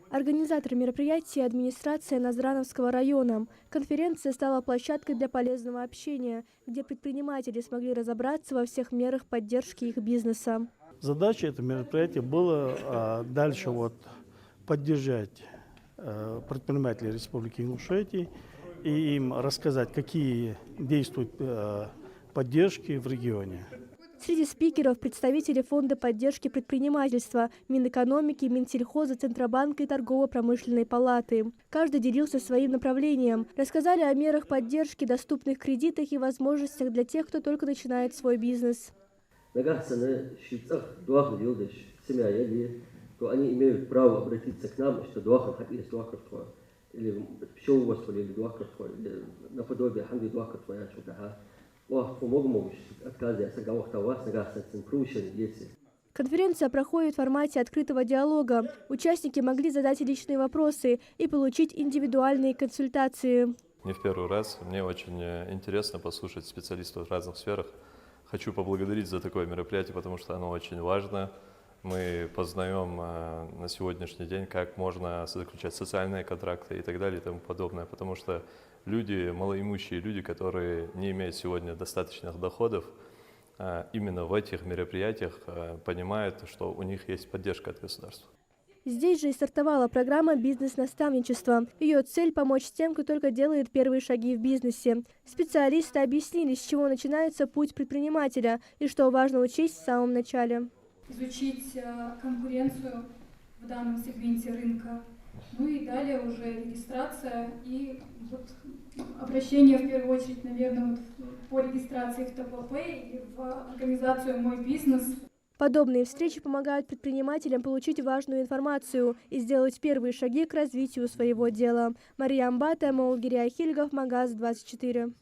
Организатор мероприятия – администрация Назрановского района. Конференция стала площадкой для полезного общения, где предприниматели смогли разобраться во всех мерах поддержки их бизнеса. Задача этого мероприятия была дальше поддержать предпринимателей Республики Ингушетии и им рассказать, какие действуют поддержки в регионе. Среди спикеров – представители Фонда поддержки предпринимательства, Минэкономики, Минсельхоза, Центробанка и Торгово-промышленной палаты. Каждый делился своим направлением. Рассказали о мерах поддержки, доступных кредитах и возможностях для тех, кто только начинает свой бизнес. То они имеют право обратиться к нам, что или пчеловодство, или наподобие ханги Конференция проходит в формате открытого диалога. Участники могли задать личные вопросы и получить индивидуальные консультации. Не в первый раз. Мне очень интересно послушать специалистов в разных сферах. Хочу поблагодарить за такое мероприятие, потому что оно очень важно. Мы познаем на сегодняшний день, как можно заключать социальные контракты и так далее и тому подобное, потому что люди, малоимущие люди, которые не имеют сегодня достаточных доходов, именно в этих мероприятиях понимают, что у них есть поддержка от государства. Здесь же и стартовала программа «Бизнес-наставничество». Ее цель – помочь тем, кто только делает первые шаги в бизнесе. Специалисты объяснили, с чего начинается путь предпринимателя и что важно учесть в самом начале. Изучить конкуренцию в данном сегменте рынка. Ну и далее уже регистрация и обращение в первую очередь, наверное, по регистрации в ТПП или в организацию «Мой бизнес». Подобные встречи помогают предпринимателям получить важную информацию и сделать первые шаги к развитию своего дела. Мария Амбата, Молгирия Хильгов, Магаз 24.